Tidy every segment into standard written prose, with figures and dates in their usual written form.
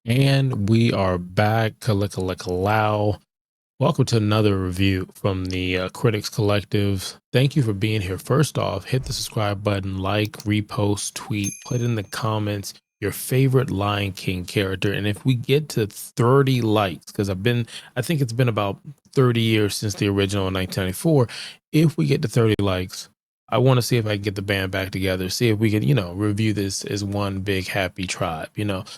And we are back. Kalika. Welcome to another review from the Critics Collective. Thank you for being here. First off, hit the subscribe button, like, repost, tweet, put in the comments your favorite Lion King character. And if we get to 30 likes, because I think it's been about 30 years since the original in 1994. If we get to 30 likes, I want to see if I can get the band back together, see if we can, review this as one big happy tribe.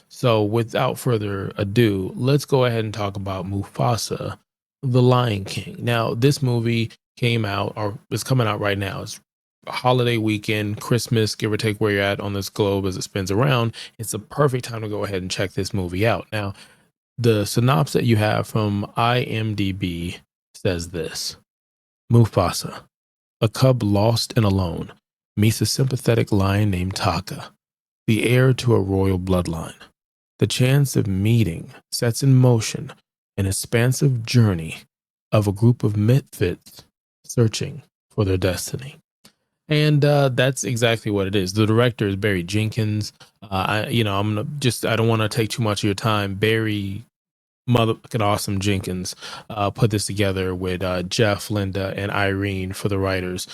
So without further ado, let's go ahead and talk about Mufasa, the Lion King. Now, this movie came out or is coming out right now. It's a holiday weekend, Christmas, give or take where you're at on this globe as it spins around. It's a perfect time to go ahead and check this movie out. Now, the synopsis that you have from IMDB says this: Mufasa, a cub lost and alone, meets a sympathetic lion named Taka, the heir to a royal bloodline. The chance of meeting sets in motion an expansive journey of a group of misfits searching for their destiny. And that's exactly what it is. The director is Barry Jenkins. I don't want to take too much of your time. Barry motherfucking awesome Jenkins put this together with Jeff, Linda, and Irene for the writers.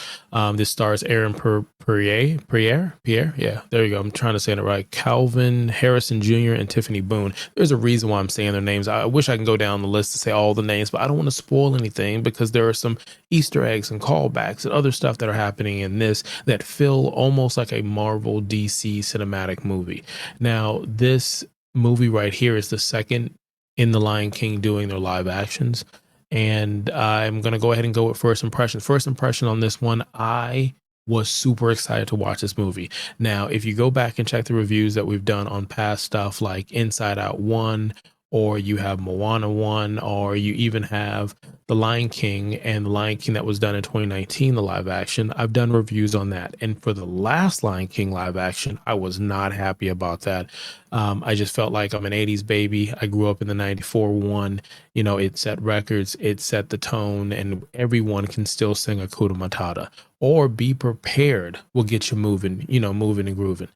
This stars Aaron Pierre. Yeah, there you go. I'm trying to say it right. Kelvin, Harrison Jr., and Tiffany Boone. There's a reason why I'm saying their names. I wish I can go down the list to say all the names, but I don't want to spoil anything because there are some Easter eggs and callbacks and other stuff that are happening in this that feel almost like a Marvel DC cinematic movie. Now, this movie right here is the second in the Lion King doing their live actions. And I'm going to go ahead and go with first impression. First impression on this one, I was super excited to watch this movie. Now, if you go back and check the reviews that we've done on past stuff like Inside Out 1, or you have Moana 1, or you even have The Lion King and The Lion King that was done in 2019, the live action, I've done reviews on that. And for the last Lion King live action, I was not happy about that. I just felt like I'm an 80s baby. I grew up in the 94 one. It set records, it set the tone, and everyone can still sing Hakuna Matata. Or Be Prepared will get you moving, moving and grooving.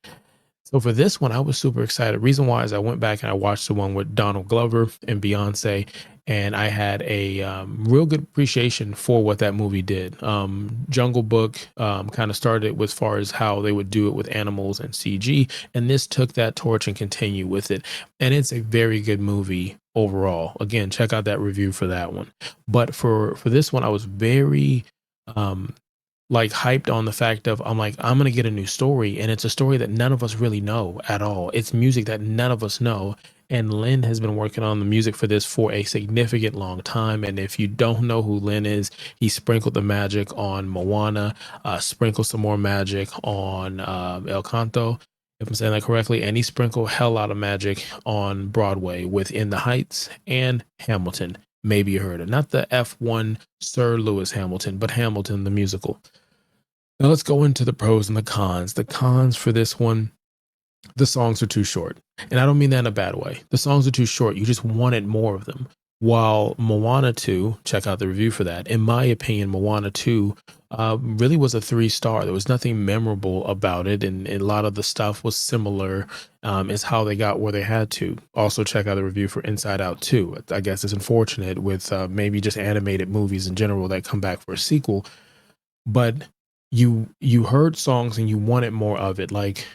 So for this one, I was super excited. Reason why is I went back and I watched the one with Donald Glover and Beyoncé, and I had a real good appreciation for what that movie did. Jungle Book kind of started as far as how they would do it with animals and CG, and this took that torch and continued with it. And it's a very good movie overall. Again, check out that review for that one. But for this one, I was very like hyped on the fact of I'm gonna get a new story, and it's a story that none of us really know at all. It's music that none of us know, and Lynn has been working on the music for this for a significant long time. And if you don't know who Lynn is, he sprinkled the magic on Moana, sprinkled some more magic on El Canto, if I'm saying that correctly, and he sprinkled hell out of magic on Broadway with In the Heights and Hamilton. Maybe you heard it, not the F1 Sir Lewis Hamilton, but Hamilton the musical. Now let's go into the pros and the cons. The cons for this one, the songs are too short. And I don't mean that in a bad way. The songs are too short. You just wanted more of them. While Moana 2, check out the review for that. In my opinion, Moana 2 really was a 3-star. There was nothing memorable about it. And a lot of the stuff was similar as how they got where they had to. Also, check out the review for Inside Out 2. I guess it's unfortunate with maybe just animated movies in general that come back for a sequel. But you heard songs and you wanted more of it, like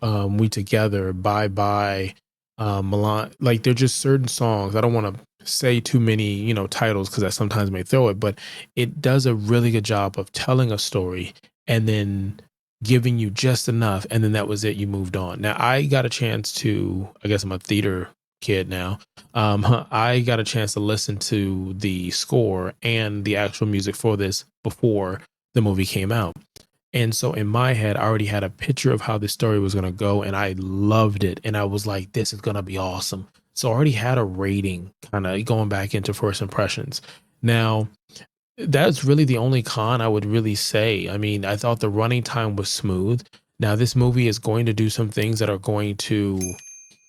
We Together, Bye Bye, Milan. Like they're just certain songs. I don't want to say too many titles because I sometimes may throw it, but it does a really good job of telling a story and then giving you just enough, and then that was it. You moved on. Now I got a chance to, I guess I'm a theater kid now. I got a chance to listen to the score and the actual music for this before the movie came out. And so in my head, I already had a picture of how this story was going to go, and I loved it. And I was like, this is going to be awesome. So I already had a rating kind of going back into first impressions. Now, that's really the only con I would really say. I mean, I thought the running time was smooth. Now, this movie is going to do some things that are going to,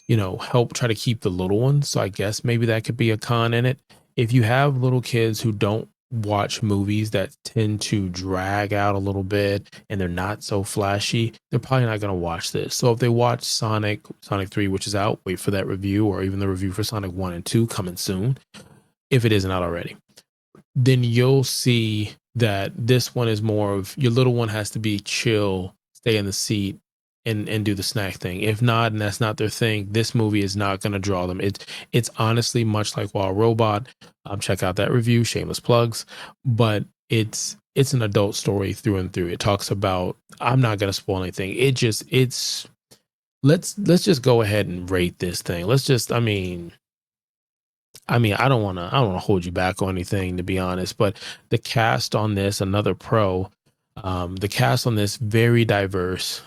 help try to keep the little ones. So I guess maybe that could be a con in it. If you have little kids who don't watch movies that tend to drag out a little bit and they're not so flashy, they're probably not going to watch this. So if they watch Sonic 3, which is out, wait for that review, or even the review for Sonic 1 and 2 coming soon, if it isn't out already, then you'll see that this one is more of your little one has to be chill, stay in the seat, and do the snack thing. If not, and that's not their thing, this movie is not going to draw them. It's honestly much like Wild Robot. Check out that review, shameless plugs, but it's an adult story through and through. It talks about, I'm not going to spoil anything. It's let's just go ahead and rate this thing. Let's just, I don't want to hold you back on anything, to be honest, but the cast on this, another pro, the cast on this, very diverse.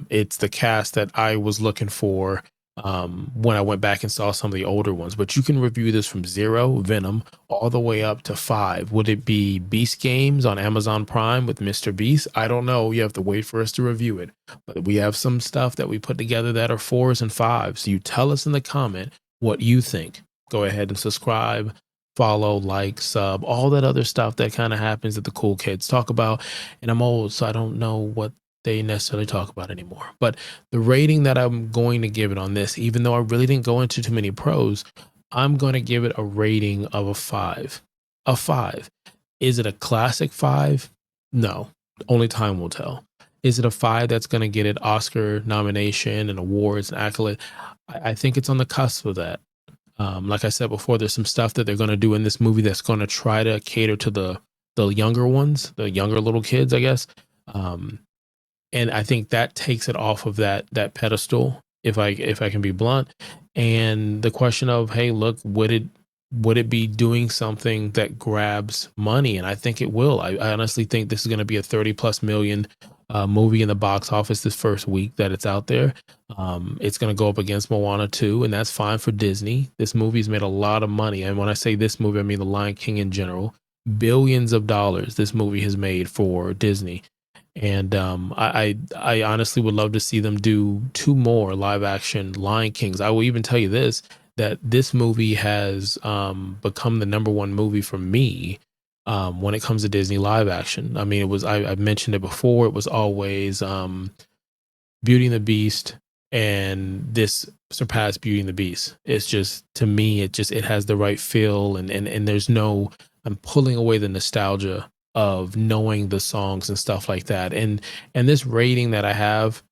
It's the cast that I was looking for when I went back and saw some of the older ones, but you can review this from 0 Venom all the way up to 5. Would it be Beast Games on Amazon Prime with Mr. Beast? I don't know. You have to wait for us to review it, but we have some stuff that we put together that are 4s and 5s. So you tell us in the comment what you think. Go ahead and subscribe, follow, like, sub, all that other stuff that kind of happens that the cool kids talk about. And I'm old, so I don't know what they necessarily talk about anymore. But the rating that I'm going to give it on this, even though I really didn't go into too many pros, I'm going to give it a rating of a 5. A 5. Is it a classic 5? No. Only time will tell. Is it a 5 that's going to get it Oscar nomination and awards and accolades? I think it's on the cusp of that. Like I said before, there's some stuff that they're going to do in this movie that's going to try to cater to the younger ones, the younger little kids, I guess. And I think that takes it off of that pedestal, if I can be blunt. And the question of, hey, look, would it be doing something that grabs money? And I think it will. I honestly think this is going to be a 30+ million movie in the box office this first week that it's out there. It's going to go up against Moana 2, and that's fine for Disney. This movie's made a lot of money. And when I say this movie, I mean The Lion King in general. Billions of dollars this movie has made for Disney. And I honestly would love to see them do 2 more live action Lion Kings. I will even tell you this, that this movie has become the #1 movie for me when it comes to Disney live action. I mean, it was, I've mentioned it before, it was always Beauty and the Beast, and this surpassed Beauty and the Beast. It's just, to me, it has the right feel, and there's no, I'm pulling away the nostalgia of knowing the songs and stuff like that. And this rating that I have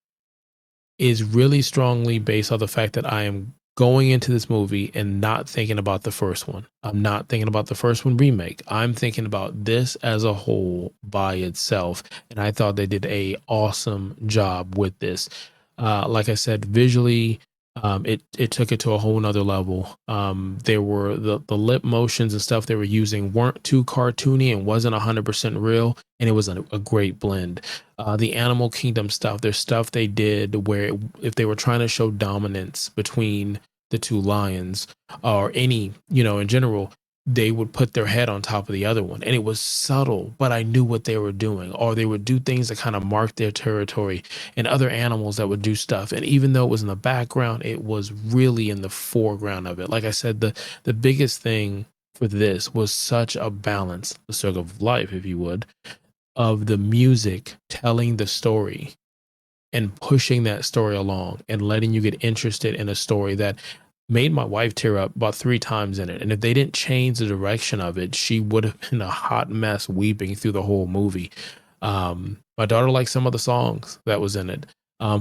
is really strongly based on the fact that I am going into this movie and not thinking about the first one. I'm not thinking about the first one remake. I'm thinking about this as a whole by itself. And I thought they did a awesome job with this. Like I said, visually, it took it to a whole nother level. There were the lip motions and stuff they were using weren't too cartoony and wasn't 100% real, and it was a great blend. The Animal Kingdom stuff, there's stuff they did where if they were trying to show dominance between the 2 lions, or any, in general, they would put their head on top of the other one, and it was subtle, but I knew what they were doing. Or they would do things that kind of marked their territory, and other animals that would do stuff. And even though it was in the background, it was really in the foreground of it. Like I said, the biggest thing for this was such a balance, the circle of life, if you would, of the music telling the story and pushing that story along and letting you get interested in a story that made my wife tear up about 3 times in it. And if they didn't change the direction of it, she would have been a hot mess weeping through the whole movie. My daughter liked some of the songs that was in it.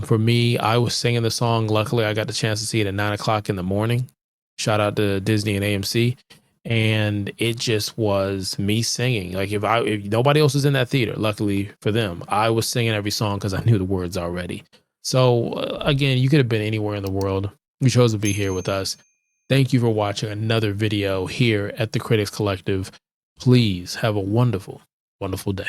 For me, I was singing the song. Luckily, I got the chance to see it at 9 o'clock in the morning. Shout out to Disney and AMC. And it just was me singing. Like if nobody else was in that theater, luckily for them, I was singing every song because I knew the words already. So again, you could have been anywhere in the world. You chose to be here with us. Thank you for watching another video here at the Critics Collective. Please have a wonderful, wonderful day.